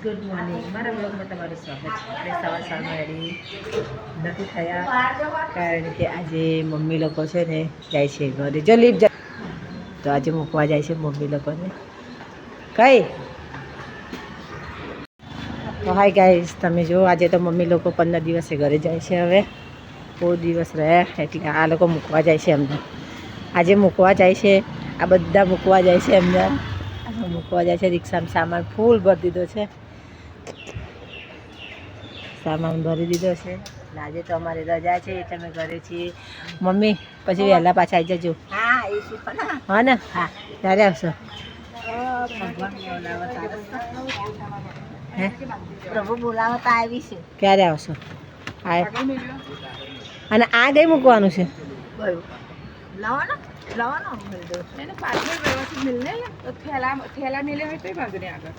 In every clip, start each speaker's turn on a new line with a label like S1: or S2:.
S1: Good morning મારા બ્લોગમાં તમારું સ્વાગત છે. આપણે સવારમાં રેડી નથી થયા કારણ કે આજે મમ્મી લોકો છે ને જાય છે ઘરે. જો લીપ જાય તો આજે મૂકવા જાય છે મમ્મી લોકોને. કઈ તો હાય ગાઈસ, તમે જો આજે તો મમ્મી લોકો 15 દિવસે ઘરે જાય છે. હવે બહુ દિવસ રહ્યા એટલે આ લોકો મૂકવા જાય છે અમને. આજે મૂકવા જાય છે, આ બધા મૂકવા જાય છે એમને. મૂકવા જાય છે. રિક્ષામાં સામાન ફૂલ ભરી દીધો છે. સામાન ભરી દીધો છે. આજે તો અમારે રજા છે એટલે અમે ઘરે છીએ. મમ્મી પછી વહેલા પાછા આવી જજો. હા ને? હા. ક્યારે આવશો? હે
S2: પ્રભુ બોલાવતા આવી છે.
S1: ક્યારે આવશો? અને આ કઈ મૂકવાનું છે?
S2: લાવવાનો લાવવાનો
S3: પાછળ વ્યવસ્થિત મિલને તો થેલા મેલે હોય તો ભાગને આગળ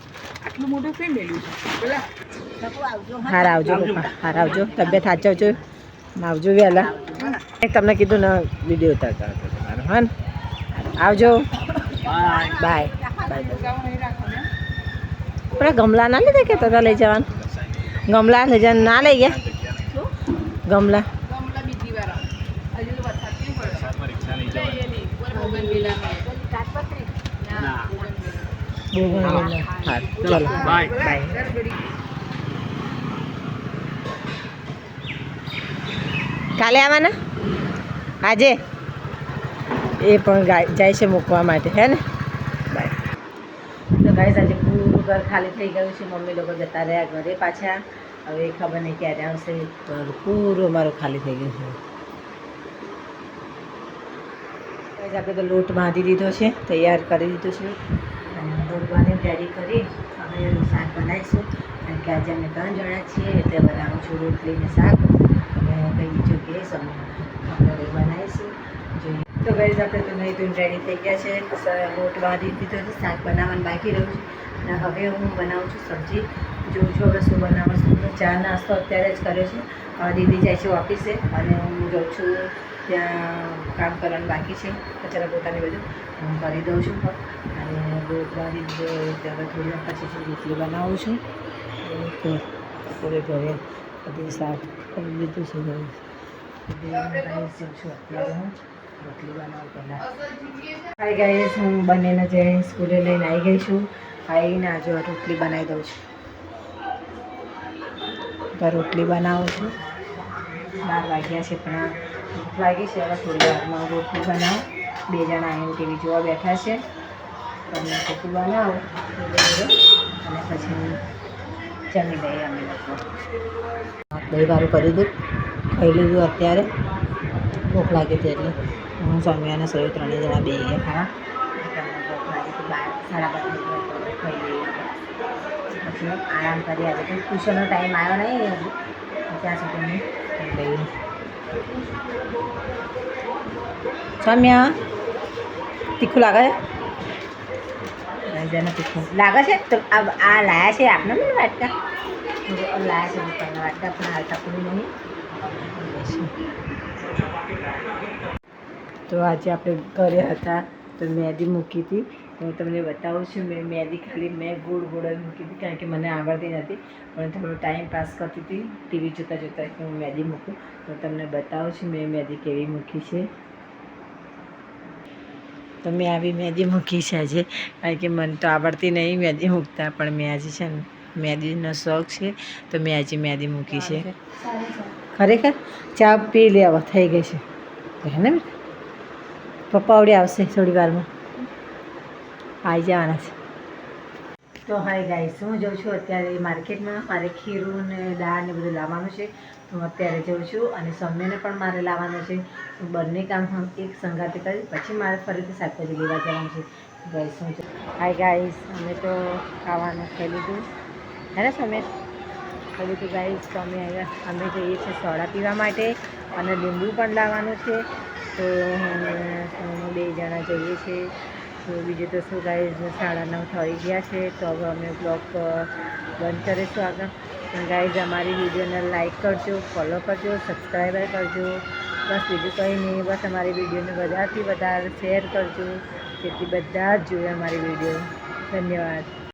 S3: આટલું મોટું કેમ મેલ્યું છે બોલા.
S2: આવજો.
S1: હાર આવજો પપ્પા, હાર આવજો. તબિયત સાચવજો. આવજો વહેલા. તમને કીધું ને વિડીયો ઉતારતા હતો તમારો. હા ને? આવજો. Bye bye. આપણે ગમલા ના લીધે કે તથા લઈ જવાનું? ગમલા લઈ જવાનું ના લઈ ગયા? ગમલા
S3: બીજી વાર હજુ તો વરસાદ કેમ પડે.
S1: ચલો બાય બાય. કાલે આવવાના? આજે એ પણ જાય છે મૂકવા માટે. હે ને? બાય. તો ગાઈસ આજે પૂરું ઘર ખાલી થઈ ગયું છે. મમ્મી લોકો જતા રહ્યા ઘરે પાછા. હવે ખબર નહીં ક્યારે આવશે. ઘર પૂરું અમારું ખાલી થઈ ગયું છે. આપણે તો લોટ બાંધી દીધો છે, તૈયાર કરી દીધો છે. અને દોરવાની રેડી કરી હવે શાક બનાવીશું. કારણ કે આજે અમે 3 જણા છીએ એટલે બનાવું છું રોટલી ને શાક. અને કંઈ બીજું કે આપણે બનાવીશું જોઈએ. તો ગાઈસ આપણે તો નહીં ધોઈને રેડી થઈ ગયા છે. લોટ બાંધી દીધો છે, શાક બનાવવાનું બાકી રહ્યું છે. અને હવે હું બનાવું છું સબ્જી. જોઉં છું હવે શું બનાવું છું. ચા નાસ્તો અત્યારે જ કર્યો છે. દીદી જાય છે ઓફિસે અને હું જાઉં છું ત્યાં કામ કરવાનું બાકી છે. કચરા પોતાની બધું હું કરી દઉં છું. અને લોટ બાંધી દીધો હવે થોડી વાર પછી રોટલી બનાવું છું. તો પૂરે ઘરે બધી શાક કરી દીધું છે. જાઉં છું અત્યારે હું રોટલી બનાવું પહેલાં. હાય ગાઈસ, હું બંનેને જઈને સ્કૂલે લઈને આવી ગઈ છું. આવીને આજે રોટલી બનાવી દઉં છું. તો રોટલી બનાવું છું. 12 વાગ્યા છે પણ ભૂખ લાગી છે. હવે થોડી વારમાં રોટલી બનાવું. 2 જણા આવીને ટીવી જોવા બેઠા છે. તમને રોટલી બનાવું અને પછી જમી લઈએ અમે લોકો. દહીં વાળું કરી દઉં. ખાઈ લીધું અત્યારે. ભૂખ લાગી હતી એટલે હું સ્વામી અને સૌ 3 જણા બે ગયા ખાવા. ભૂખ લાગી હતી 12, 12:30 ખાઈ લઈએ. પછી આરામ કરી. આજે તો ટ્યુશનનો ટાઈમ આવ્યો નહીં હજુ, ત્યાં સુધી અમે લઈએ. સ્વામ્યા તીખું લાગે છે? જેને તીખું લાગે છે તો આ લાયા છે આપને મને વાટકા. લાયા છે દુકાનના વાટકા પણ હાલતા પૂરું નહીં. તો આજે આપણે ઘરે હતા તો મહેંદી મૂકી હતી. હું તમને બતાવું છું. મેં મહેંદી ખાલી ગોળ ગોળ જ મૂકી હતી કારણ કે મને આવડતી નથી. પણ થોડો ટાઈમ પાસ કરતી હતી ટીવી જોતાં જોતાં કે હું મહેંદી મૂકું. તો તમને બતાવું છું મેં મહેંદી કેવી મૂકી છે. તો મેં આવી મહેંદી મૂકી છે આજે કારણ કે મને તો આવડતી નહીં મહેંદી મૂકતા. પણ મેં આજે છે ને મહેંદીનો શોખ છે તો મેં આજે મહેંદી મૂકી છે. ખરેખર ચા પી લેવા થઈ ગઈ છે. હે ને પપ્પા આવડે આવશે થોડી વારમાં. આવી જવાના છે. તો હાય ગાઈસ, હું જાઉં છું અત્યારે માર્કેટમાં. મારે ખીરું ને દાળ ને બધું લાવવાનું છે. હું અત્યારે જાઉં છું અને સૌમ્યને પણ મારે લાવવાનું છે. બંને કામ એક સંગાતે કરી પછી મારે ફરીથી શાકભાજી લેવા જવાનું છે. ગાઈસ હું હાય ગાઈસ, અમે તો ખાવાનું ખાઈ લીધું. હે ને સૌમ્ય? ખાઈ લીધું ગાઈસ. તો અમે જઈએ છીએ સોડા પીવા માટે અને લીંબુ પણ લાવવાનું છે. તો હું 2 જણા જઈએ છીએ. તો બીજું તો શું ગાઈસ, 9:30 થઈ ગયા છે. તો હવે અમે બ્લોગ બંધ કરીશું આગળ. પણ ગાઈસ અમારી વિડીયોને લાઈક કરજો, ફોલો કરજો, સબસ્ક્રાઈબર કરજો. બસ બીજું કંઈ નહીં. બસ અમારી વિડીયોને વધારેથી વધારે શેર કરજો જેથી બધા જ જોઈએ અમારી વિડીયો. ધન્યવાદ.